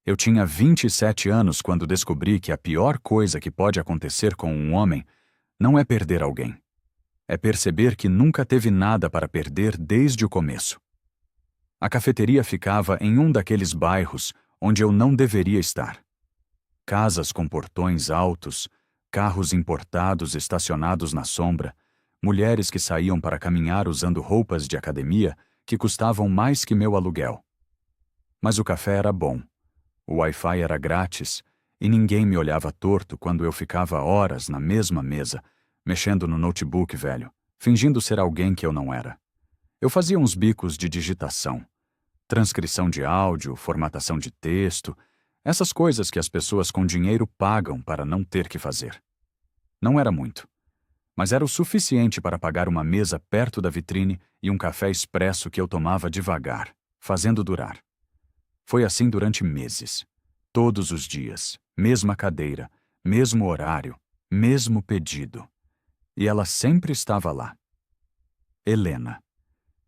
Eu tinha 27 anos quando descobri que a pior coisa que pode acontecer com um homem não é perder alguém. É perceber que nunca teve nada para perder desde o começo. A cafeteria ficava em um daqueles bairros onde eu não deveria estar. Casas com portões altos, carros importados estacionados na sombra, mulheres que saíam para caminhar usando roupas de academia que custavam mais que meu aluguel. Mas o café era bom, o Wi-Fi era grátis e ninguém me olhava torto quando eu ficava horas na mesma mesa, mexendo no notebook velho, fingindo ser alguém que eu não era. Eu fazia uns bicos de digitação, transcrição de áudio, formatação de texto, essas coisas que as pessoas com dinheiro pagam para não ter que fazer. Não era muito, mas era o suficiente para pagar uma mesa perto da vitrine e um café expresso que eu tomava devagar, fazendo durar. Foi assim durante meses. Todos os dias, mesma cadeira, mesmo horário, mesmo pedido. E ela sempre estava lá. Helena.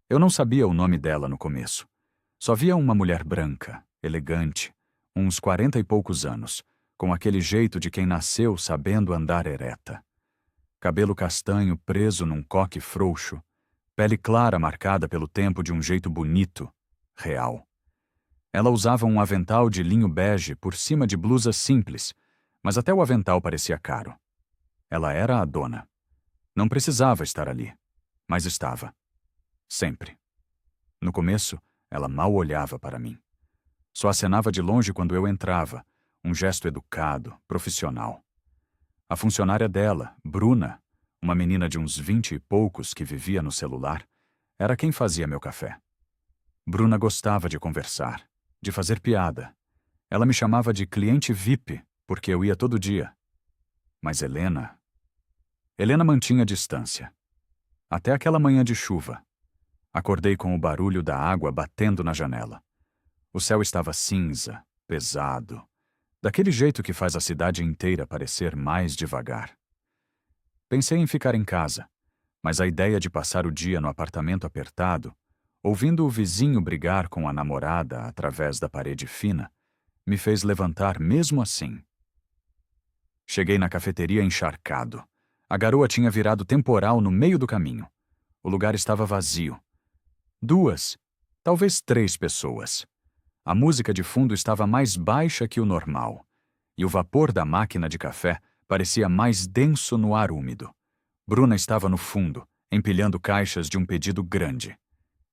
Eu não sabia o nome dela no começo. Só via uma mulher branca, elegante, uns 40 e poucos anos, com aquele jeito de quem nasceu sabendo andar ereta. Cabelo castanho preso num coque frouxo, pele clara marcada pelo tempo de um jeito bonito, real. Ela usava um avental de linho bege por cima de blusa simples, mas até o avental parecia caro. Ela era a dona. Não precisava estar ali, mas estava. Sempre. No começo, ela mal olhava para mim. Só acenava de longe quando eu entrava, um gesto educado, profissional. A funcionária dela, Bruna, uma menina de uns 20 e poucos que vivia no celular, era quem fazia meu café. Bruna gostava de conversar, de fazer piada. Ela me chamava de cliente VIP, porque eu ia todo dia. Mas Helena mantinha distância. Até aquela manhã de chuva. Acordei com o barulho da água batendo na janela. O céu estava cinza, pesado, daquele jeito que faz a cidade inteira parecer mais devagar. Pensei em ficar em casa, mas a ideia de passar o dia no apartamento apertado, ouvindo o vizinho brigar com a namorada através da parede fina, me fez levantar mesmo assim. Cheguei na cafeteria encharcado. A garoa tinha virado temporal no meio do caminho. O lugar estava vazio. 2, talvez 3 pessoas. A música de fundo estava mais baixa que o normal, e o vapor da máquina de café parecia mais denso no ar úmido. Bruna estava no fundo, empilhando caixas de um pedido grande.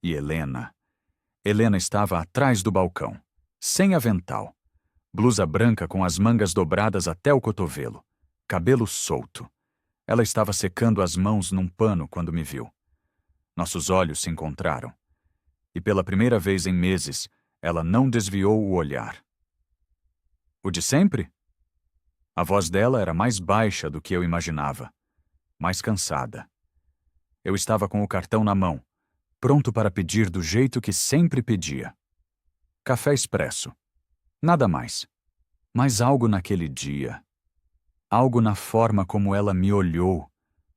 E Helena estava atrás do balcão, sem avental, blusa branca com as mangas dobradas até o cotovelo, cabelo solto. Ela estava secando as mãos num pano quando me viu. Nossos olhos se encontraram. E pela primeira vez em meses, ela não desviou o olhar. O de sempre? A voz dela era mais baixa do que eu imaginava, mais cansada. Eu estava com o cartão na mão, pronto para pedir do jeito que sempre pedia. Café expresso. Nada mais. Mas algo naquele dia. Algo na forma como ela me olhou,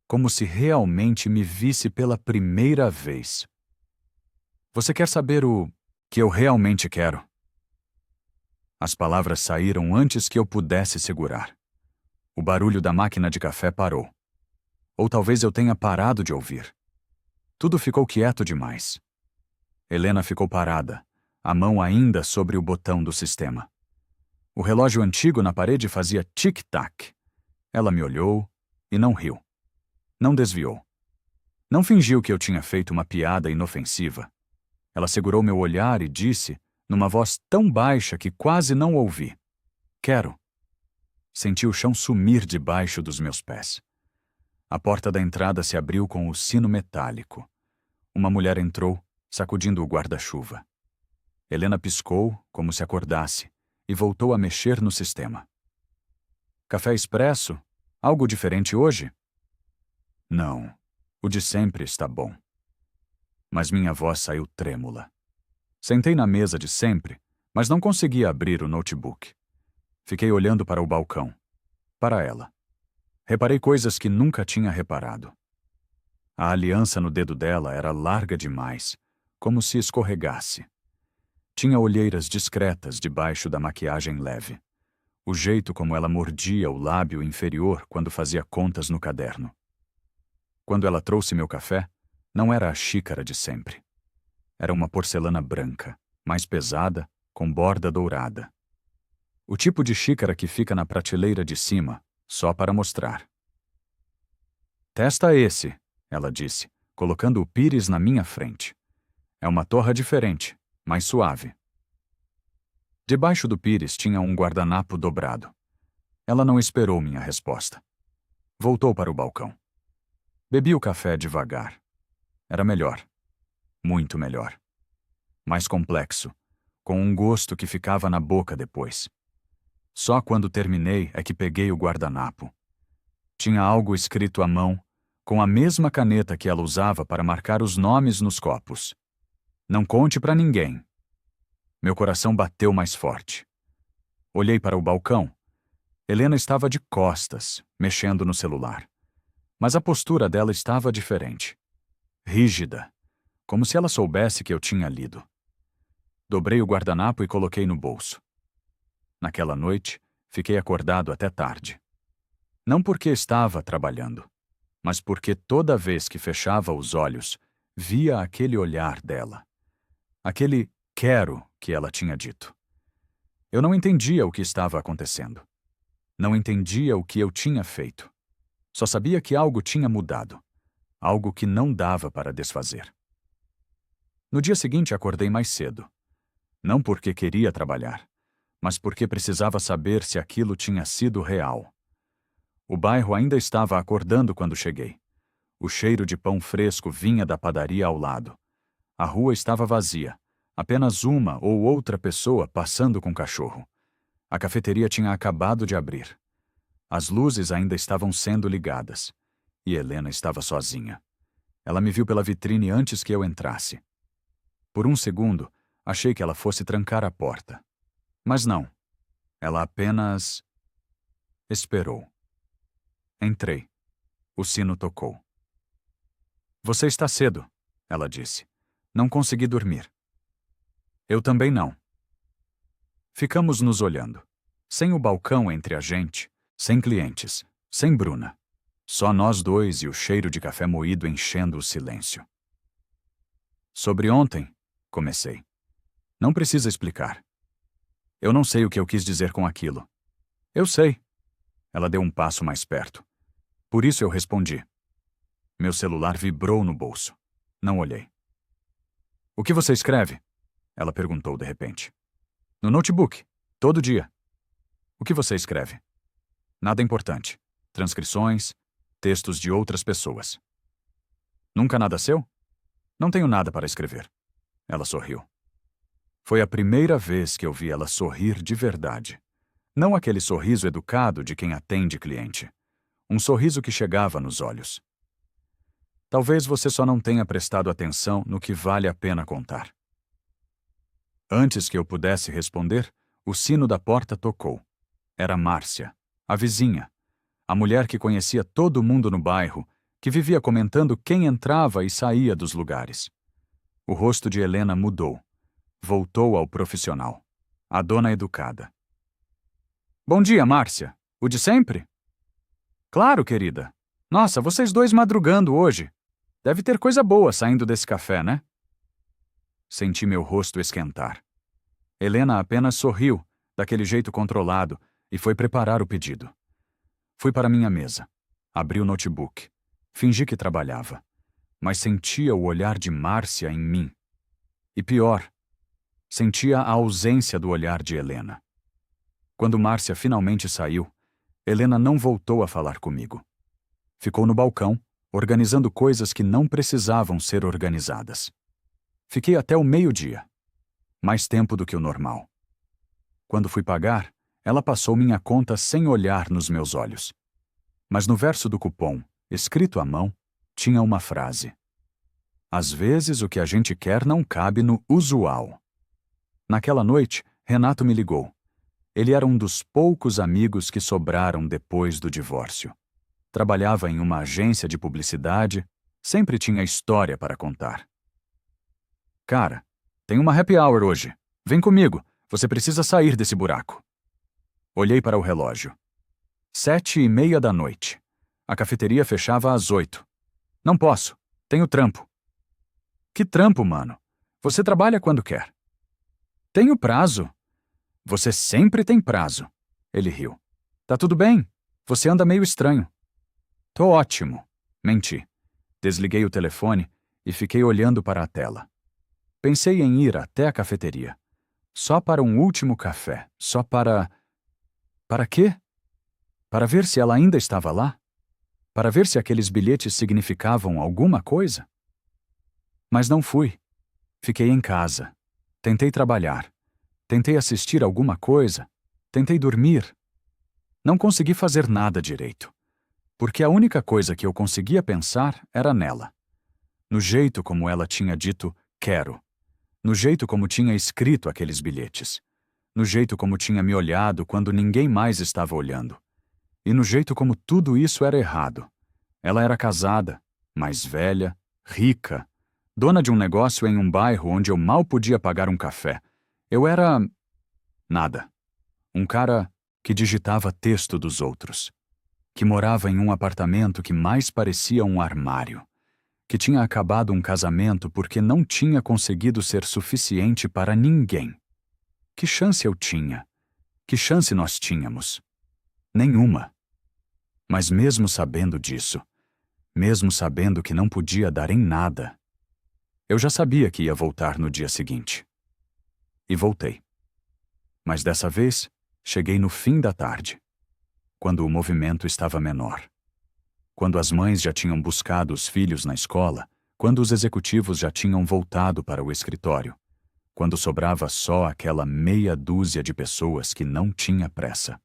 como se realmente me visse pela primeira vez. Você quer saber o que eu realmente quero? As palavras saíram antes que eu pudesse segurar. O barulho da máquina de café parou. Ou talvez eu tenha parado de ouvir. Tudo ficou quieto demais. Helena ficou parada, a mão ainda sobre o botão do sistema. O relógio antigo na parede fazia tic-tac. Ela me olhou e não riu. Não desviou. Não fingiu que eu tinha feito uma piada inofensiva. Ela segurou meu olhar e disse, numa voz tão baixa que quase não ouvi: "Quero." Senti o chão sumir debaixo dos meus pés. A porta da entrada se abriu com o sino metálico. Uma mulher entrou, sacudindo o guarda-chuva. Helena piscou, como se acordasse, e voltou a mexer no sistema. Café expresso? Algo diferente hoje? Não, o de sempre está bom. Mas minha voz saiu trêmula. Sentei na mesa de sempre, mas não conseguia abrir o notebook. Fiquei olhando para o balcão. Para ela. Reparei coisas que nunca tinha reparado. A aliança no dedo dela era larga demais, como se escorregasse. Tinha olheiras discretas debaixo da maquiagem leve. O jeito como ela mordia o lábio inferior quando fazia contas no caderno. Quando ela trouxe meu café, não era a xícara de sempre. Era uma porcelana branca, mais pesada, com borda dourada. O tipo de xícara que fica na prateleira de cima, só para mostrar. Testa esse, ela disse, colocando o pires na minha frente. É uma torra diferente, mais suave. Debaixo do pires tinha um guardanapo dobrado. Ela não esperou minha resposta. Voltou para o balcão. Bebi o café devagar. Era melhor. Muito melhor. Mais complexo, com um gosto que ficava na boca depois. Só quando terminei é que peguei o guardanapo. Tinha algo escrito à mão, com a mesma caneta que ela usava para marcar os nomes nos copos. Não conte para ninguém. Meu coração bateu mais forte. Olhei para o balcão. Helena estava de costas, mexendo no celular. Mas a postura dela estava diferente. Rígida, como se ela soubesse que eu tinha lido. Dobrei o guardanapo e coloquei no bolso. Naquela noite, fiquei acordado até tarde. Não porque estava trabalhando, mas porque toda vez que fechava os olhos, via aquele olhar dela. Aquele quero que ela tinha dito. Eu não entendia o que estava acontecendo. Não entendia o que eu tinha feito. Só sabia que algo tinha mudado. Algo que não dava para desfazer. No dia seguinte acordei mais cedo. Não porque queria trabalhar, mas porque precisava saber se aquilo tinha sido real. O bairro ainda estava acordando quando cheguei. O cheiro de pão fresco vinha da padaria ao lado. A rua estava vazia. Apenas uma ou outra pessoa passando com cachorro. A cafeteria tinha acabado de abrir. As luzes ainda estavam sendo ligadas. E Helena estava sozinha. Ela me viu pela vitrine antes que eu entrasse. Por um segundo, achei que ela fosse trancar a porta. Mas não. Ela apenas esperou. Entrei. O sino tocou. Você está cedo, ela disse. Não consegui dormir. Eu também não. Ficamos nos olhando. Sem o balcão entre a gente, sem clientes, sem Bruna. Só nós dois e o cheiro de café moído enchendo o silêncio. Sobre ontem, comecei. Não precisa explicar. Eu não sei o que eu quis dizer com aquilo. Eu sei. Ela deu um passo mais perto. Por isso eu respondi. Meu celular vibrou no bolso. Não olhei. O que você escreve? Ela perguntou de repente. No notebook, todo dia. O que você escreve? Nada importante. Transcrições, textos de outras pessoas. Nunca nada seu? Não tenho nada para escrever. Ela sorriu. Foi a primeira vez que eu vi ela sorrir de verdade. Não aquele sorriso educado de quem atende cliente. Um sorriso que chegava nos olhos. Talvez você só não tenha prestado atenção no que vale a pena contar. Antes que eu pudesse responder, o sino da porta tocou. Era Márcia, a vizinha, a mulher que conhecia todo mundo no bairro, que vivia comentando quem entrava e saía dos lugares. O rosto de Helena mudou. Voltou ao profissional. A dona educada. Bom dia, Márcia. O de sempre? Claro, querida. Nossa, vocês dois madrugando hoje. Deve ter coisa boa saindo desse café, né? Senti meu rosto esquentar. Helena apenas sorriu, daquele jeito controlado, e foi preparar o pedido. Fui para minha mesa. Abri o notebook. Fingi que trabalhava. Mas sentia o olhar de Márcia em mim. E pior, sentia a ausência do olhar de Helena. Quando Márcia finalmente saiu, Helena não voltou a falar comigo. Ficou no balcão, organizando coisas que não precisavam ser organizadas. Fiquei até o meio-dia. Mais tempo do que o normal. Quando fui pagar, ela passou minha conta sem olhar nos meus olhos. Mas no verso do cupom, escrito à mão, tinha uma frase. Às vezes o que a gente quer não cabe no usual. Naquela noite, Renato me ligou. Ele era um dos poucos amigos que sobraram depois do divórcio. Trabalhava em uma agência de publicidade, sempre tinha história para contar. Cara, tem uma happy hour hoje. Vem comigo, você precisa sair desse buraco. Olhei para o relógio. 7:30 da noite. A cafeteria fechava às 8. Não posso, tenho trampo. Que trampo, mano? Você trabalha quando quer. Tenho prazo. Você sempre tem prazo. Ele riu. Tá tudo bem, você anda meio estranho. Tô ótimo. Menti. Desliguei o telefone e fiquei olhando para a tela. Pensei em ir até a cafeteria. Só para um último café. Só para... Para quê? Para ver se ela ainda estava lá? Para ver se aqueles bilhetes significavam alguma coisa? Mas não fui. Fiquei em casa. Tentei trabalhar. Tentei assistir alguma coisa. Tentei dormir. Não consegui fazer nada direito. Porque a única coisa que eu conseguia pensar era nela. No jeito como ela tinha dito quero. No jeito como tinha escrito aqueles bilhetes. No jeito como tinha me olhado quando ninguém mais estava olhando. E no jeito como tudo isso era errado. Ela era casada, mais velha, rica, dona de um negócio em um bairro onde eu mal podia pagar um café. Eu era... nada. Um cara que digitava texto dos outros. Que morava em um apartamento que mais parecia um armário. Que tinha acabado um casamento porque não tinha conseguido ser suficiente para ninguém. Que chance eu tinha? Que chance nós tínhamos? Nenhuma. Mas mesmo sabendo disso, mesmo sabendo que não podia dar em nada, eu já sabia que ia voltar no dia seguinte. E voltei. Mas dessa vez, cheguei no fim da tarde, quando o movimento estava menor. Quando as mães já tinham buscado os filhos na escola, quando os executivos já tinham voltado para o escritório, quando sobrava só aquela meia dúzia de pessoas que não tinha pressa.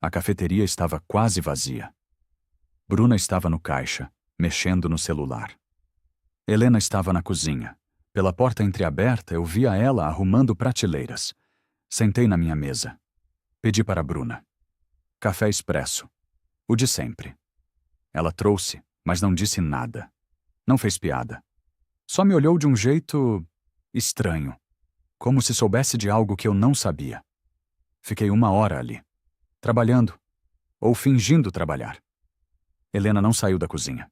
A cafeteria estava quase vazia. Bruna estava no caixa, mexendo no celular. Helena estava na cozinha. Pela porta entreaberta, eu via ela arrumando prateleiras. Sentei na minha mesa. Pedi para Bruna. Café expresso. O de sempre. Ela trouxe, mas não disse nada. Não fez piada. Só me olhou de um jeito... estranho. Como se soubesse de algo que eu não sabia. Fiquei 1 hora ali. Trabalhando. Ou fingindo trabalhar. Helena não saiu da cozinha.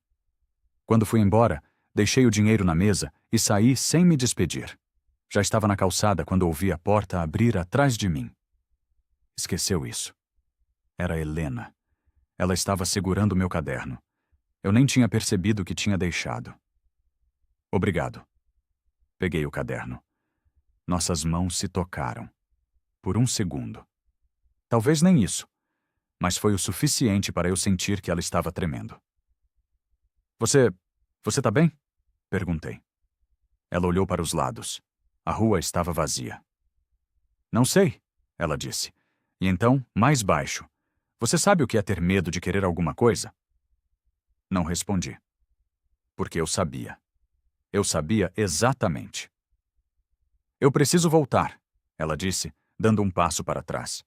Quando fui embora, deixei o dinheiro na mesa e saí sem me despedir. Já estava na calçada quando ouvi a porta abrir atrás de mim. Esqueceu isso. Era Helena. Ela estava segurando meu caderno. Eu nem tinha percebido que tinha deixado. Obrigado. Peguei o caderno. Nossas mãos se tocaram. Por um segundo. Talvez nem isso, mas foi o suficiente para eu sentir que ela estava tremendo. Você tá bem? Perguntei. Ela olhou para os lados. A rua estava vazia. Não sei, ela disse. E então, mais baixo. Você sabe o que é ter medo de querer alguma coisa? Não respondi. Porque eu sabia. Eu sabia exatamente. Eu preciso voltar, ela disse, dando um passo para trás.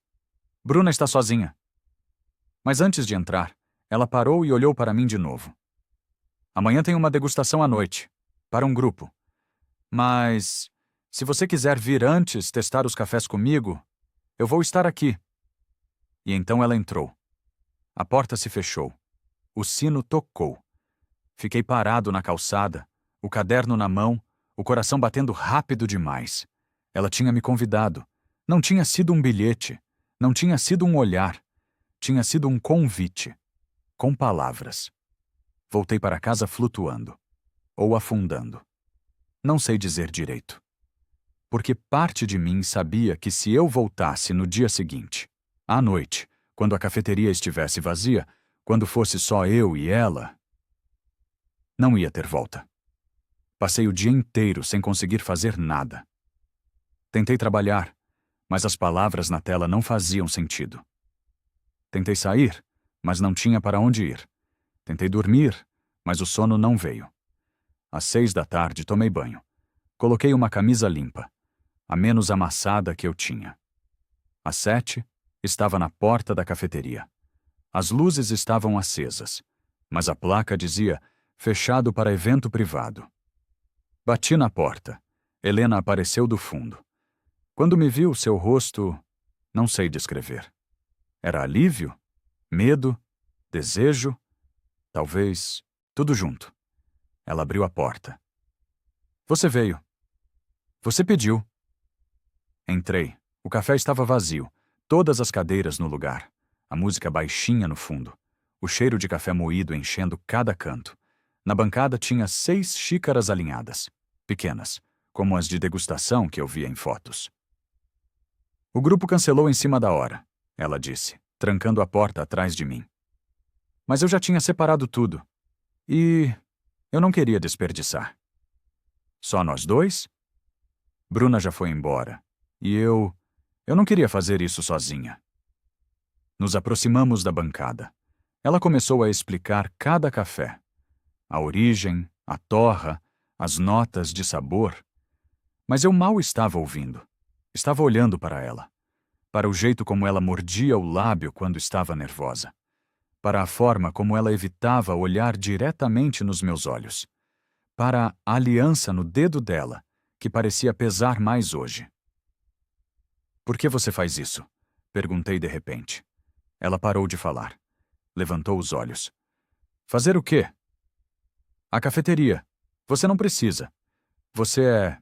Bruna está sozinha. Mas antes de entrar, ela parou e olhou para mim de novo. Amanhã tem uma degustação à noite, para um grupo. Mas, se você quiser vir antes testar os cafés comigo, eu vou estar aqui. E então ela entrou. A porta se fechou. O sino tocou. Fiquei parado na calçada, o caderno na mão, o coração batendo rápido demais. Ela tinha me convidado. Não tinha sido um bilhete. Não tinha sido um olhar. Tinha sido um convite. Com palavras. Voltei para casa flutuando. Ou afundando. Não sei dizer direito. Porque parte de mim sabia que se eu voltasse no dia seguinte, à noite, quando a cafeteria estivesse vazia, quando fosse só eu e ela, não ia ter volta. Passei o dia inteiro sem conseguir fazer nada. Tentei trabalhar, mas as palavras na tela não faziam sentido. Tentei sair, mas não tinha para onde ir. Tentei dormir, mas o sono não veio. Às 6 da tarde tomei banho. Coloquei uma camisa limpa, a menos amassada que eu tinha. Às 7, estava na porta da cafeteria. As luzes estavam acesas, mas a placa dizia fechado para evento privado. Bati na porta. Helena apareceu do fundo. Quando me viu, seu rosto, não sei descrever. Era alívio, medo, desejo, talvez tudo junto. Ela abriu a porta. Você veio. Você pediu. Entrei. O café estava vazio, todas as cadeiras no lugar, a música baixinha no fundo, o cheiro de café moído enchendo cada canto. Na bancada tinha 6 xícaras alinhadas, pequenas, como as de degustação que eu via em fotos. O grupo cancelou em cima da hora, ela disse, trancando a porta atrás de mim. Mas eu já tinha separado tudo. E eu não queria desperdiçar. Só nós dois? Bruna já foi embora. E eu não queria fazer isso sozinha. Nos aproximamos da bancada. Ela começou a explicar cada café. A origem, a torra, as notas de sabor. Mas eu mal estava ouvindo. Estava olhando para ela. Para o jeito como ela mordia o lábio quando estava nervosa. Para a forma como ela evitava olhar diretamente nos meus olhos. Para a aliança no dedo dela, que parecia pesar mais hoje. Por que você faz isso? Perguntei de repente. Ela parou de falar. Levantou os olhos. Fazer o quê? A cafeteria. Você não precisa. Você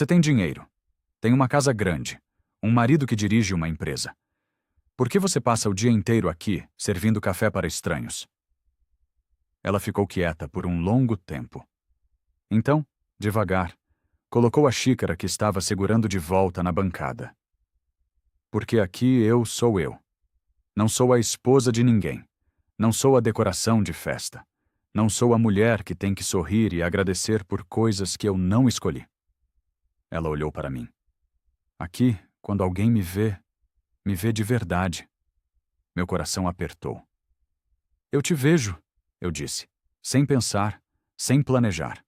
tem dinheiro. Tem uma casa grande. Um marido que dirige uma empresa. Por que você passa o dia inteiro aqui, servindo café para estranhos? Ela ficou quieta por um longo tempo. Então, devagar, colocou a xícara que estava segurando de volta na bancada. Porque aqui eu sou eu. Não sou a esposa de ninguém. Não sou a decoração de festa. Não sou a mulher que tem que sorrir e agradecer por coisas que eu não escolhi. Ela olhou para mim. Aqui, quando alguém me vê de verdade. Meu coração apertou. Eu te vejo, eu disse, sem pensar, sem planejar.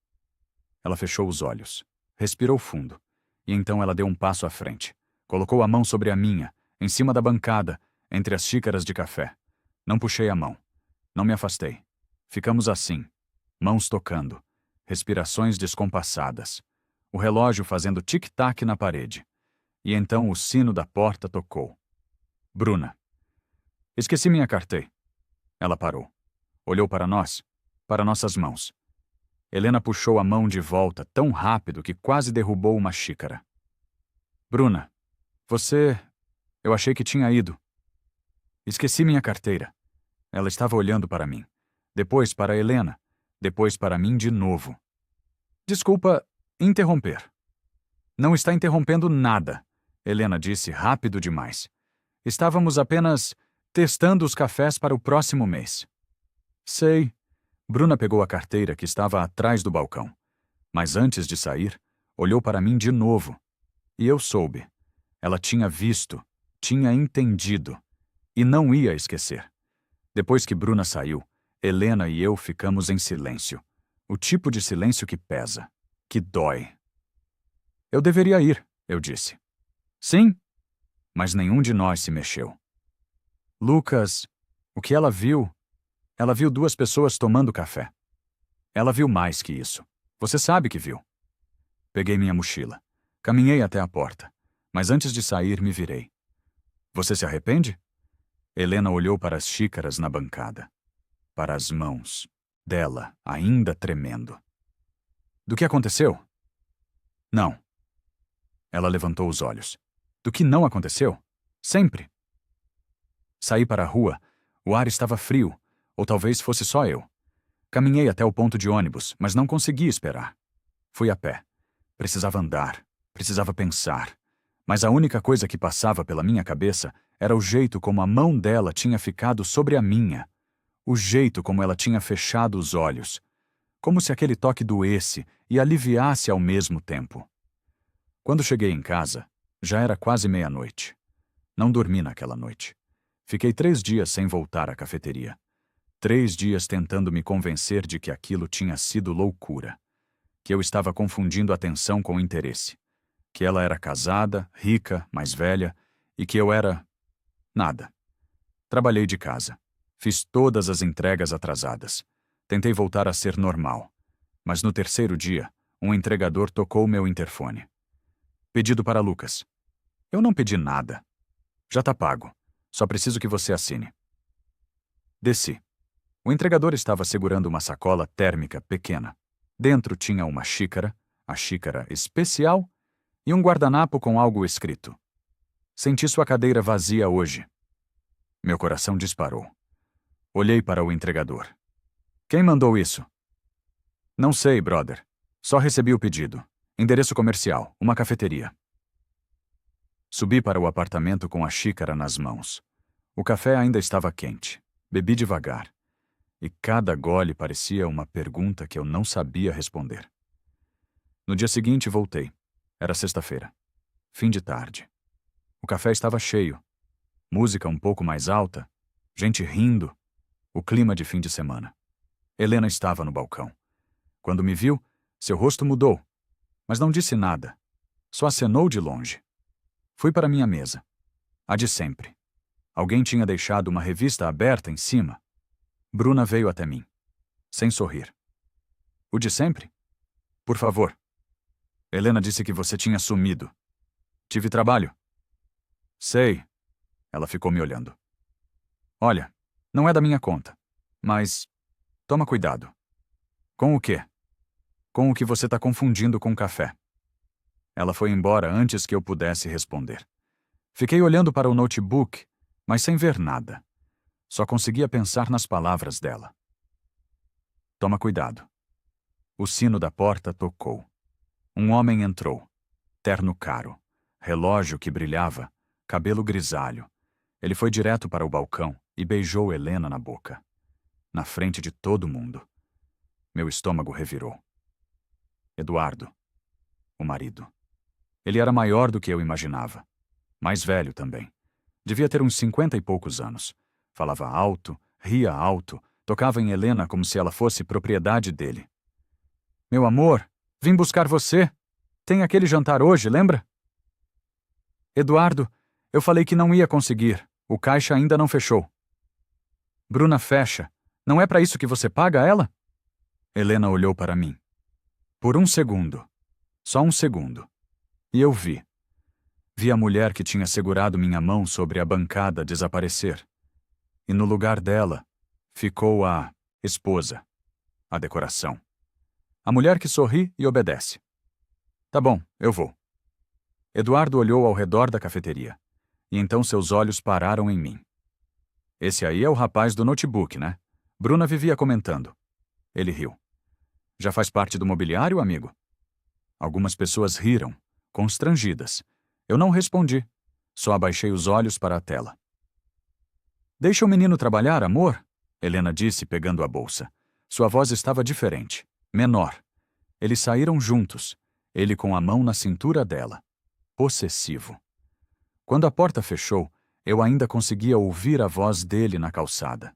Ela fechou os olhos, respirou fundo, e então ela deu um passo à frente. Colocou a mão sobre a minha, em cima da bancada, entre as xícaras de café. Não puxei a mão. Não me afastei. Ficamos assim, mãos tocando, respirações descompassadas, o relógio fazendo tic-tac na parede. E então o sino da porta tocou. Bruna. Esqueci minha carteira. Ela parou. Olhou para nós, para nossas mãos. Helena puxou a mão de volta tão rápido que quase derrubou uma xícara. Bruna, eu achei que tinha ido. Esqueci minha carteira. Ela estava olhando para mim. Depois para Helena. Depois para mim de novo. Desculpa interromper. Não está interrompendo nada, Helena disse rápido demais. Estávamos apenas testando os cafés para o próximo mês. Sei. Bruna pegou a carteira que estava atrás do balcão. Mas antes de sair, olhou para mim de novo. E eu soube. Ela tinha visto, tinha entendido. E não ia esquecer. Depois que Bruna saiu, Helena e eu ficamos em silêncio. O tipo de silêncio que pesa, que dói. Eu deveria ir, eu disse. Sim? Mas nenhum de nós se mexeu. Lucas, o que ela viu? Ela viu 2 pessoas tomando café. Ela viu mais que isso. Você sabe que viu. Peguei minha mochila. Caminhei até a porta. Mas antes de sair, me virei. Você se arrepende? Helena olhou para as xícaras na bancada. Para as mãos. Dela, ainda tremendo. Do que aconteceu? Não. Ela levantou os olhos. Do que não aconteceu? Sempre. Saí para a rua. O ar estava frio. Ou talvez fosse só eu. Caminhei até o ponto de ônibus, mas não consegui esperar. Fui a pé. Precisava andar. Precisava pensar. Mas a única coisa que passava pela minha cabeça era o jeito como a mão dela tinha ficado sobre a minha. O jeito como ela tinha fechado os olhos. Como se aquele toque doesse e aliviasse ao mesmo tempo. Quando cheguei em casa, já era quase meia-noite. Não dormi naquela noite. Fiquei 3 dias sem voltar à cafeteria. 3 dias tentando me convencer de que aquilo tinha sido loucura. Que eu estava confundindo atenção com interesse. Que ela era casada, rica, mais velha, e que eu era... nada. Trabalhei de casa. Fiz todas as entregas atrasadas. Tentei voltar a ser normal. Mas no 3º dia, um entregador tocou meu interfone. Pedido para Lucas. Eu não pedi nada. Já tá pago. Só preciso que você assine. Desci. O entregador estava segurando uma sacola térmica pequena. Dentro tinha uma xícara, a xícara especial, e um guardanapo com algo escrito. Senti sua cadeira vazia hoje. Meu coração disparou. Olhei para o entregador. Quem mandou isso? Não sei, brother. Só recebi o pedido. Endereço comercial, uma cafeteria. Subi para o apartamento com a xícara nas mãos. O café ainda estava quente. Bebi devagar. E cada gole parecia uma pergunta que eu não sabia responder. No dia seguinte voltei. Era sexta-feira. Fim de tarde. O café estava cheio. Música um pouco mais alta. Gente rindo. O clima de fim de semana. Helena estava no balcão. Quando me viu, seu rosto mudou. Mas não disse nada. Só acenou de longe. Fui para minha mesa. A de sempre. Alguém tinha deixado uma revista aberta em cima. Bruna veio até mim, sem sorrir. O de sempre? Por favor. Helena disse que você tinha sumido. Tive trabalho. Sei. Ela ficou me olhando. Olha, não é da minha conta, mas toma cuidado. Com o quê? Com o que você está confundindo com café. Ela foi embora antes que eu pudesse responder. Fiquei olhando para o notebook, mas sem ver nada. Só conseguia pensar nas palavras dela. Toma cuidado. O sino da porta tocou. Um homem entrou. Terno caro, relógio que brilhava, cabelo grisalho. Ele foi direto para o balcão e beijou Helena na boca. Na frente de todo mundo. Meu estômago revirou. Eduardo. O marido. Ele era maior do que eu imaginava. Mais velho também. Devia ter uns 50 e poucos anos. Falava alto, ria alto, tocava em Helena como se ela fosse propriedade dele. Meu amor, vim buscar você. Tem aquele jantar hoje, lembra? Eduardo, eu falei que não ia conseguir. O caixa ainda não fechou. Bruna, fecha. Não é para isso que você paga ela? Helena olhou para mim. Por um segundo. Só um segundo. E eu vi. Vi a mulher que tinha segurado minha mão sobre a bancada desaparecer. E no lugar dela, ficou a esposa, a decoração. A mulher que sorri e obedece. Tá bom, eu vou. Eduardo olhou ao redor da cafeteria. E então seus olhos pararam em mim. Esse aí é o rapaz do notebook, né? Bruna vivia comentando. Ele riu. Já faz parte do mobiliário, amigo? Algumas pessoas riram, constrangidas. Eu não respondi. Só abaixei os olhos para a tela. Deixa o menino trabalhar, amor? Helena disse, pegando a bolsa. Sua voz estava diferente, menor. Eles saíram juntos, ele com a mão na cintura dela. Possessivo. Quando a porta fechou, eu ainda conseguia ouvir a voz dele na calçada.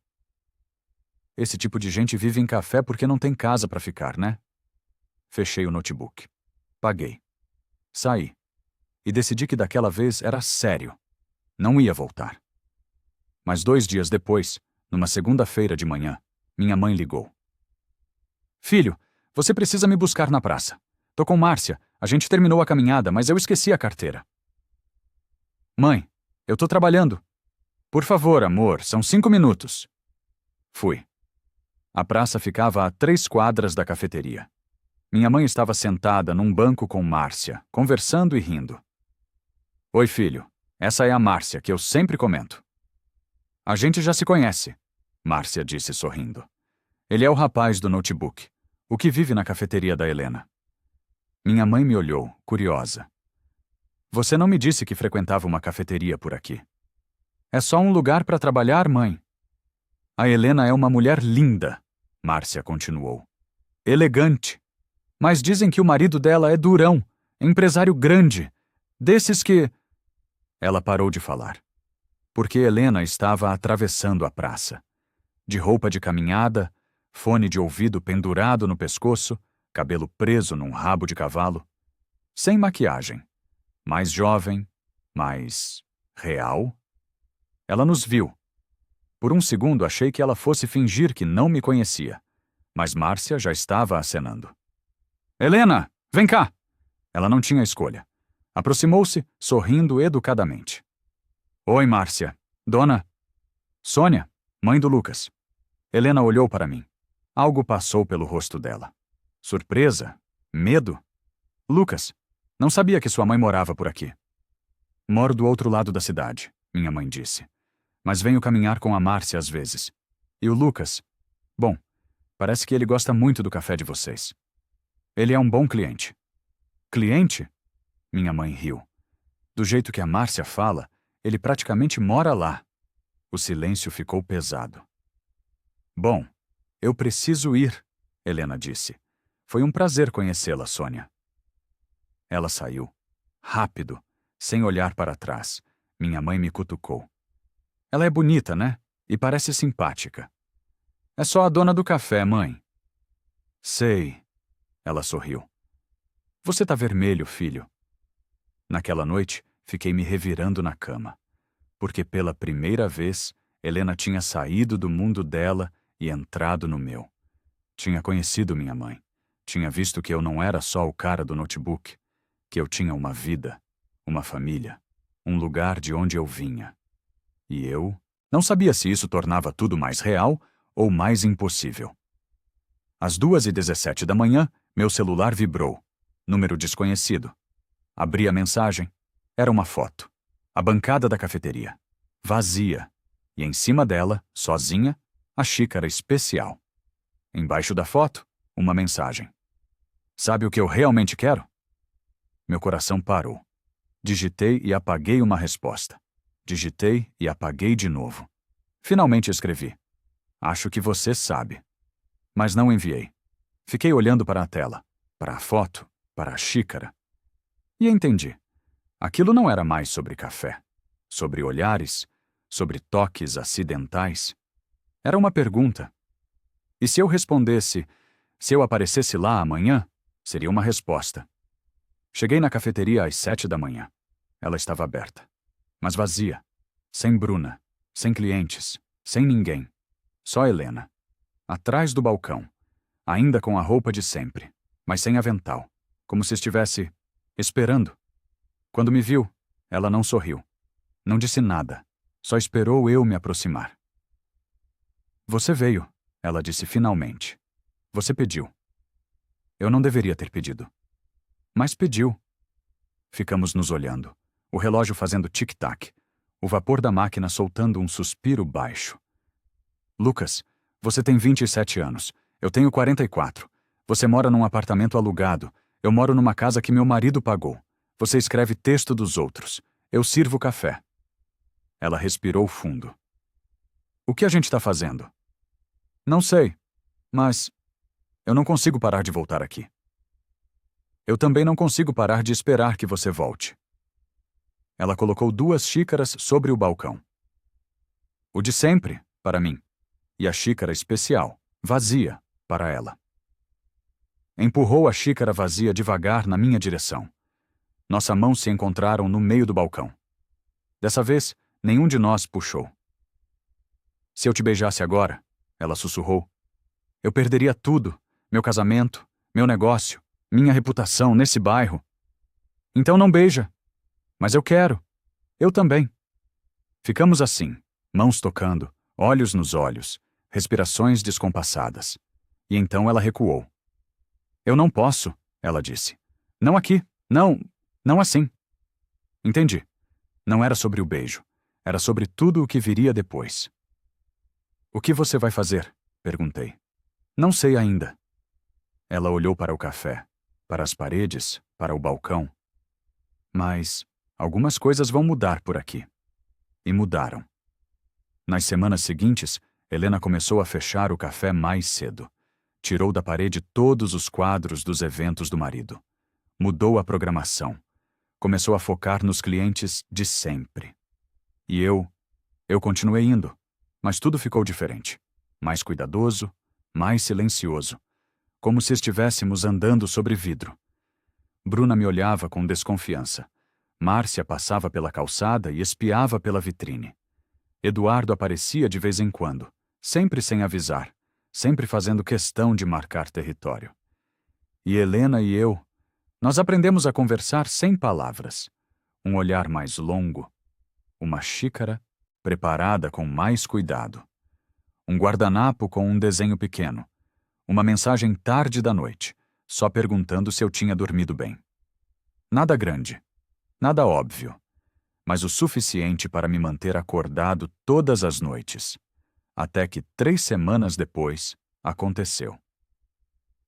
Esse tipo de gente vive em café porque não tem casa para ficar, né? Fechei o notebook. Paguei. Saí. E decidi que daquela vez era sério. Não ia voltar. Mas 2 dias depois, numa segunda-feira de manhã, minha mãe ligou. Filho, você precisa me buscar na praça. Tô com Márcia, a gente terminou a caminhada, mas eu esqueci a carteira. Mãe, eu tô trabalhando. Por favor, amor, são 5 minutos. Fui. A praça ficava a 3 quadras da cafeteria. Minha mãe estava sentada num banco com Márcia, conversando e rindo. Oi, filho. Essa é a Márcia, que eu sempre comento. A gente já se conhece, Márcia disse sorrindo. Ele é o rapaz do notebook, o que vive na cafeteria da Helena. Minha mãe me olhou, curiosa. Você não me disse que frequentava uma cafeteria por aqui. É só um lugar para trabalhar, mãe. A Helena é uma mulher linda, Márcia continuou. Elegante. Mas dizem que o marido dela é durão, empresário grande, desses que... Ela parou de falar. Porque Helena estava atravessando a praça. De roupa de caminhada, fone de ouvido pendurado no pescoço, cabelo preso num rabo de cavalo. Sem maquiagem. Mais jovem, mais real. Ela nos viu. Por um segundo achei que ela fosse fingir que não me conhecia. Mas Márcia já estava acenando. Helena, vem cá! Ela não tinha escolha. Aproximou-se, sorrindo educadamente. Oi, Márcia. Dona... Sônia, mãe do Lucas. Helena olhou para mim. Algo passou pelo rosto dela. Surpresa? Medo? Lucas, não sabia que sua mãe morava por aqui. Moro do outro lado da cidade, minha mãe disse. Mas venho caminhar com a Márcia às vezes. E o Lucas? Bom, parece que ele gosta muito do café de vocês. Ele é um bom cliente. Cliente? Minha mãe riu. Do jeito que a Márcia fala, ele praticamente mora lá. O silêncio ficou pesado. Bom, eu preciso ir, Helena disse. Foi um prazer conhecê-la, Sônia. Ela saiu. Rápido, sem olhar para trás. Minha mãe me cutucou. Ela é bonita, né? E parece simpática. É só a dona do café, mãe. Sei. Ela sorriu. Você tá vermelho, filho. Naquela noite, fiquei me revirando na cama. Porque pela primeira vez, Helena tinha saído do mundo dela e entrado no meu. Tinha conhecido minha mãe. Tinha visto que eu não era só o cara do notebook. Que eu tinha uma vida, uma família, um lugar de onde eu vinha. E eu não sabia se isso tornava tudo mais real ou mais impossível. Às 2h17 da manhã, meu celular vibrou. Número desconhecido. Abri a mensagem. Era uma foto. A bancada da cafeteria. Vazia. E em cima dela, sozinha, a xícara especial. Embaixo da foto, uma mensagem. Sabe o que eu realmente quero? Meu coração parou. Digitei e apaguei uma resposta. Digitei e apaguei de novo. Finalmente escrevi. Acho que você sabe. Mas não enviei. Fiquei olhando para a tela, para a foto, para a xícara. E entendi. Aquilo não era mais sobre café, sobre olhares, sobre toques acidentais. Era uma pergunta. E se eu respondesse, se eu aparecesse lá amanhã, seria uma resposta. Cheguei na cafeteria às 7 da manhã. Ela estava aberta, mas vazia, sem Bruna, sem clientes, sem ninguém. Só Helena. Atrás do balcão, ainda com a roupa de sempre, mas sem avental, como se estivesse esperando. Quando me viu, ela não sorriu. Não disse nada, só esperou eu me aproximar. Você veio, ela disse finalmente. Você pediu. Eu não deveria ter pedido. Mas pediu. Ficamos nos olhando, o relógio fazendo tic-tac, o vapor da máquina soltando um suspiro baixo. Lucas, você tem 27 anos, eu tenho 44. Você mora num apartamento alugado, eu moro numa casa que meu marido pagou. Você escreve texto dos outros, eu sirvo café. Ela respirou fundo. O que a gente está fazendo? Não sei, mas eu não consigo parar de voltar aqui. Eu também não consigo parar de esperar que você volte. Ela colocou 2 xícaras sobre o balcão. O de sempre, para mim, e a xícara especial, vazia, para ela. Empurrou a xícara vazia devagar na minha direção. Nossas mãos se encontraram no meio do balcão. Dessa vez, nenhum de nós puxou. Se eu te beijasse agora, ela sussurrou, eu perderia tudo, meu casamento, meu negócio, minha reputação nesse bairro. Então não beija. Mas eu quero. Eu também. Ficamos assim, mãos tocando, olhos nos olhos, respirações descompassadas. E então ela recuou. Eu não posso, ela disse. Não aqui. Não assim. Entendi. Não era sobre o beijo. Era sobre tudo o que viria depois. O que você vai fazer? Perguntei. Não sei ainda. Ela olhou para o café, para as paredes, para o balcão. Mas algumas coisas vão mudar por aqui. E mudaram. Nas semanas seguintes, Helena começou a fechar o café mais cedo. Tirou da parede todos os quadros dos eventos do marido. Mudou a programação. Começou a focar nos clientes de sempre. E eu continuei indo, mas tudo ficou diferente. Mais cuidadoso, mais silencioso. Como se estivéssemos andando sobre vidro. Bruna me olhava com desconfiança. Márcia passava pela calçada e espiava pela vitrine. Eduardo aparecia de vez em quando, sempre sem avisar, sempre fazendo questão de marcar território. E Helena e eu, Nós aprendemos a conversar sem palavras. Um olhar mais longo, uma xícara preparada com mais cuidado, um guardanapo com um desenho pequeno, uma mensagem tarde da noite, só perguntando se eu tinha dormido bem. Nada grande, nada óbvio, mas o suficiente para me manter acordado todas as noites, até que 3 semanas depois aconteceu.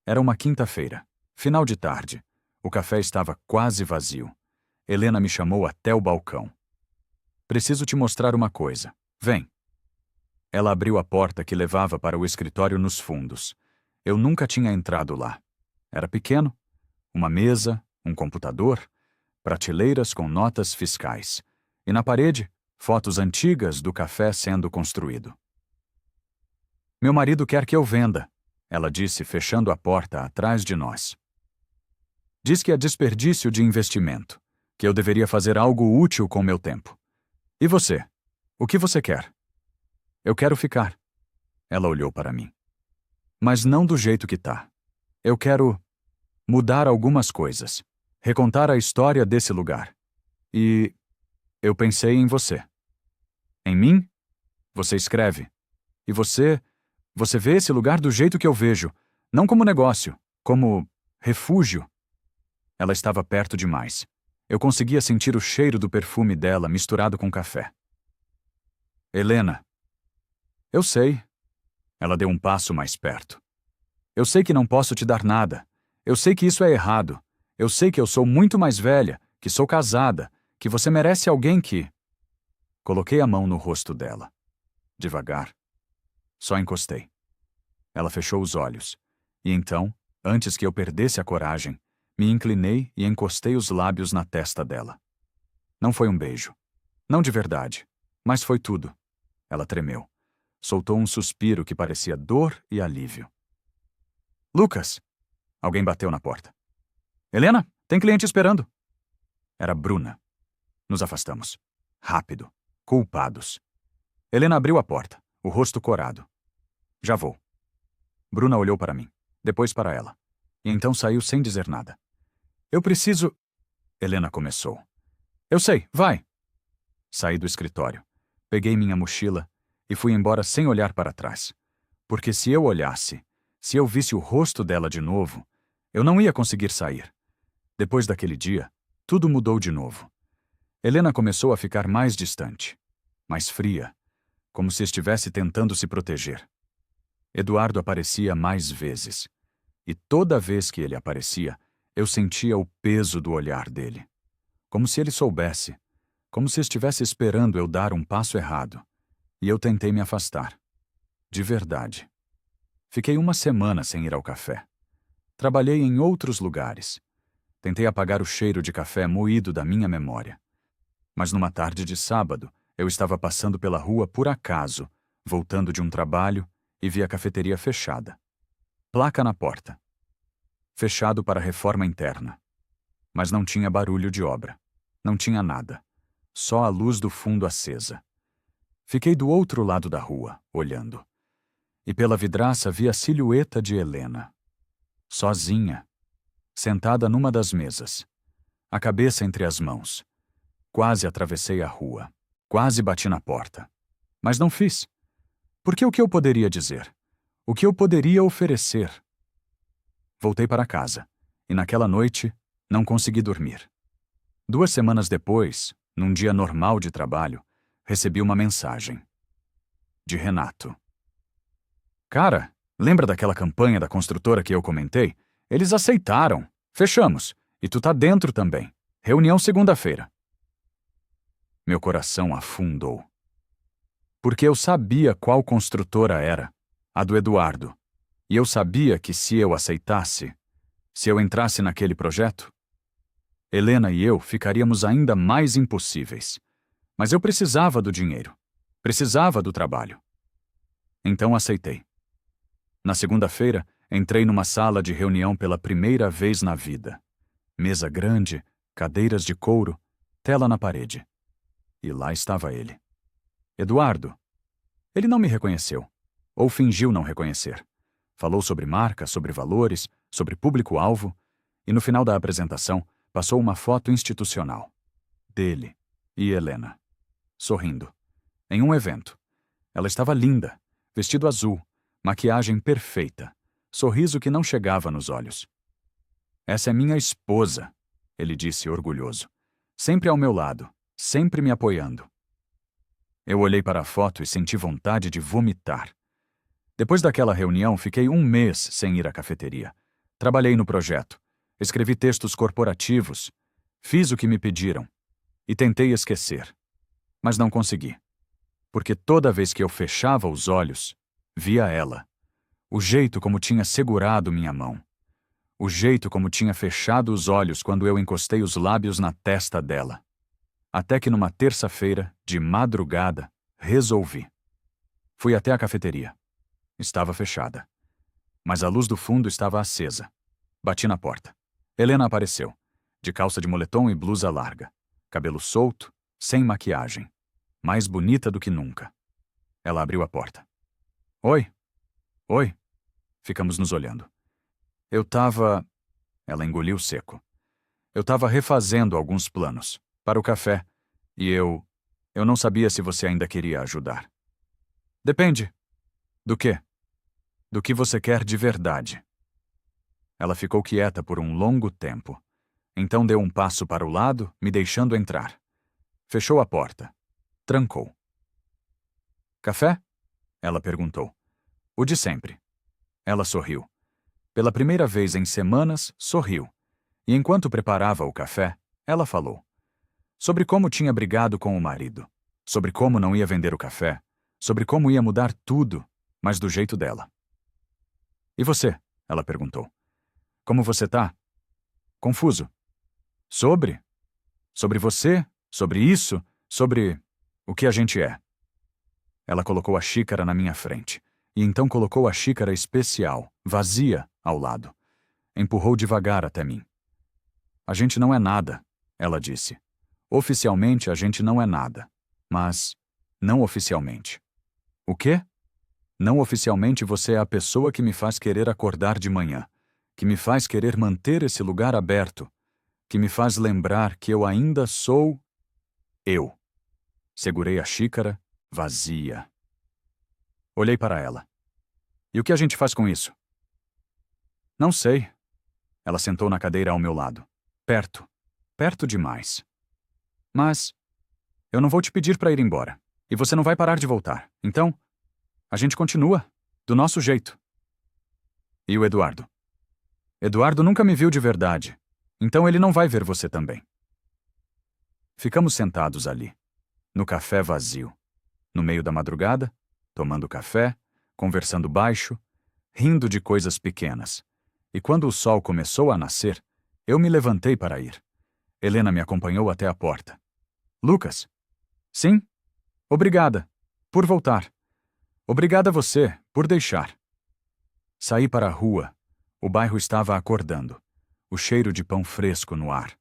Era uma quinta-feira, final de tarde. O café estava quase vazio. Helena me chamou até o balcão. Preciso te mostrar uma coisa. Vem. Ela abriu a porta que levava para o escritório nos fundos. Eu nunca tinha entrado lá. Era pequeno, uma mesa, um computador, prateleiras com notas fiscais. E na parede, fotos antigas do café sendo construído. Meu marido quer que eu venda, ela disse, fechando a porta atrás de nós. Diz que é desperdício de investimento, que eu deveria fazer algo útil com meu tempo. E você? O que você quer? Eu quero ficar. Ela olhou para mim. Mas não do jeito que tá. Eu quero mudar algumas coisas, recontar a história desse lugar. E eu pensei em você. Em mim? Você escreve. E você vê esse lugar do jeito que eu vejo, não como negócio, como refúgio. Ela estava perto demais. Eu conseguia sentir o cheiro do perfume dela misturado com café. Helena. Eu sei. Ela deu um passo mais perto. Eu sei que não posso te dar nada. Eu sei que isso é errado. Eu sei que eu sou muito mais velha, que sou casada, que você merece alguém que... Coloquei a mão no rosto dela. Devagar. Só encostei. Ela fechou os olhos. E então, antes que eu perdesse a coragem, me inclinei e encostei os lábios na testa dela. Não foi um beijo. Não de verdade. Mas foi tudo. Ela tremeu. Soltou um suspiro que parecia dor e alívio. Lucas! Alguém bateu na porta. Helena, tem cliente esperando. Era Bruna. Nos afastamos. Rápido. Culpados. Helena abriu a porta, o rosto corado. Já vou. Bruna olhou para mim, depois para ela. E então saiu sem dizer nada. Eu preciso... Helena começou. Eu sei, vai. Saí do escritório. Peguei minha mochila e fui embora sem olhar para trás. Porque se eu olhasse, se eu visse o rosto dela de novo, eu não ia conseguir sair. Depois daquele dia, tudo mudou de novo. Helena começou a ficar mais distante, mais fria, como se estivesse tentando se proteger. Eduardo aparecia mais vezes. E toda vez que ele aparecia, eu sentia o peso do olhar dele. Como se ele soubesse, como se estivesse esperando eu dar um passo errado. E eu tentei me afastar. De verdade. Fiquei uma semana sem ir ao café. Trabalhei em outros lugares. Tentei apagar o cheiro de café moído da minha memória. Mas numa tarde de sábado, eu estava passando pela rua por acaso, voltando de um trabalho, e vi a cafeteria fechada. Placa na porta. Fechado para reforma interna. Mas não tinha barulho de obra. Não tinha nada. Só a luz do fundo acesa. Fiquei do outro lado da rua, olhando. E pela vidraça vi a silhueta de Helena. Sozinha. Sentada numa das mesas. A cabeça entre as mãos. Quase atravessei a rua. Quase bati na porta. Mas não fiz. Porque o que eu poderia dizer? O que eu poderia oferecer? Voltei para casa, e naquela noite não consegui dormir. 2 semanas depois, num dia normal de trabalho, recebi uma mensagem. De Renato. Cara, lembra daquela campanha da construtora que eu comentei? Eles aceitaram. Fechamos. E tu tá dentro também. Reunião segunda-feira. Meu coração afundou. Porque eu sabia qual construtora era, a do Eduardo. E eu sabia que se eu aceitasse, se eu entrasse naquele projeto, Helena e eu ficaríamos ainda mais impossíveis. Mas eu precisava do dinheiro. Precisava do trabalho. Então aceitei. Na segunda-feira, entrei numa sala de reunião pela primeira vez na vida. Mesa grande, cadeiras de couro, tela na parede. E lá estava ele. Eduardo. Ele não me reconheceu. Ou fingiu não reconhecer. Falou sobre marca, sobre valores, sobre público-alvo. E no final da apresentação, passou uma foto institucional. Dele e Helena, sorrindo. Em um evento. Ela estava linda, vestido azul, maquiagem perfeita, sorriso que não chegava nos olhos. Essa é minha esposa, ele disse orgulhoso. Sempre ao meu lado, sempre me apoiando. Eu olhei para a foto e senti vontade de vomitar. Depois daquela reunião, fiquei um mês sem ir à cafeteria. Trabalhei no projeto, escrevi textos corporativos, fiz o que me pediram e tentei esquecer. Mas não consegui. Porque toda vez que eu fechava os olhos, via ela. O jeito como tinha segurado minha mão. O jeito como tinha fechado os olhos quando eu encostei os lábios na testa dela. Até que numa terça-feira, de madrugada, resolvi. Fui até a cafeteria. Estava fechada. Mas a luz do fundo estava acesa. Bati na porta. Helena apareceu, de calça de moletom e blusa larga. Cabelo solto, sem maquiagem. Mais bonita do que nunca. Ela abriu a porta. Oi. Oi. Ficamos nos olhando. Eu tava... Ela engoliu seco. Eu tava refazendo alguns planos. Para o café. E eu não sabia se você ainda queria ajudar. Depende. Do quê? Do que você quer de verdade. Ela ficou quieta por um longo tempo. Então deu um passo para o lado, me deixando entrar. Fechou a porta. Trancou. Café? Ela perguntou. O de sempre. Ela sorriu. Pela primeira vez em semanas, sorriu. E enquanto preparava o café, ela falou. Sobre como tinha brigado com o marido. Sobre como não ia vender o café. Sobre como ia mudar tudo, mas do jeito dela. E você? Ela perguntou. Como você tá? Confuso. Sobre? Sobre você? Sobre isso? Sobre o que a gente é. Ela colocou a xícara na minha frente, e então colocou a xícara especial, vazia, ao lado. Empurrou devagar até mim. A gente não é nada, ela disse. Oficialmente a gente não é nada, mas não oficialmente. O quê? Não oficialmente você é a pessoa que me faz querer acordar de manhã, que me faz querer manter esse lugar aberto, que me faz lembrar que eu ainda sou eu. Segurei a xícara, vazia. Olhei para ela. E o que a gente faz com isso? Não sei. Ela sentou na cadeira ao meu lado. Perto. Perto demais. Mas eu não vou te pedir para ir embora. E você não vai parar de voltar. Então, a gente continua. Do nosso jeito. E o Eduardo? Eduardo nunca me viu de verdade. Então ele não vai ver você também. Ficamos sentados ali. No café vazio. No meio da madrugada, tomando café, conversando baixo, rindo de coisas pequenas. E quando o sol começou a nascer, eu me levantei para ir. Helena me acompanhou até a porta. Lucas? Sim? Obrigada. Por voltar. Obrigada a você, por deixar. Saí para a rua. O bairro estava acordando. O cheiro de pão fresco no ar.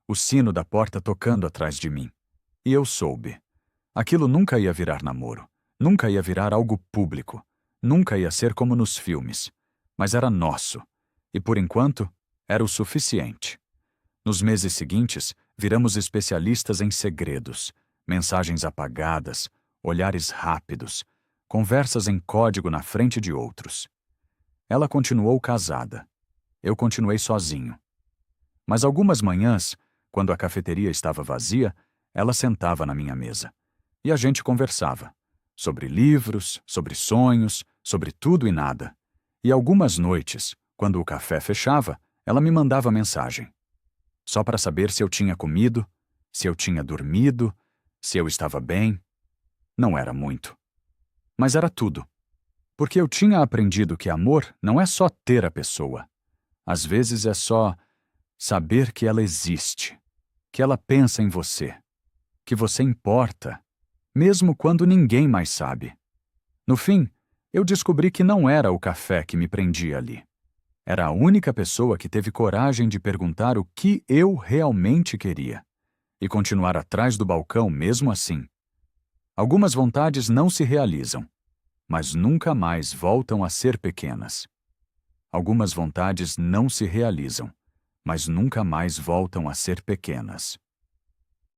O sino da porta tocando atrás de mim. E eu soube. Aquilo nunca ia virar namoro. Nunca ia virar algo público. Nunca ia ser como nos filmes. Mas era nosso. E por enquanto, era o suficiente. Nos meses seguintes, viramos especialistas em segredos, mensagens apagadas, olhares rápidos, conversas em código na frente de outros. Ela continuou casada. Eu continuei sozinho. Mas algumas manhãs, quando a cafeteria estava vazia, ela sentava na minha mesa. E a gente conversava. Sobre livros, sobre sonhos, sobre tudo e nada. E algumas noites, quando o café fechava, ela me mandava mensagem. Só para saber se eu tinha comido, se eu tinha dormido, se eu estava bem. Não era muito. Mas era tudo. Porque eu tinha aprendido que amor não é só ter a pessoa. Às vezes é só saber que ela existe, que ela pensa em você, que você importa, mesmo quando ninguém mais sabe. No fim, eu descobri que não era o café que me prendia ali. Era a única pessoa que teve coragem de perguntar o que eu realmente queria e continuar atrás do balcão mesmo assim. Algumas vontades não se realizam, mas nunca mais voltam a ser pequenas. Algumas vontades não se realizam, mas nunca mais voltam a ser pequenas.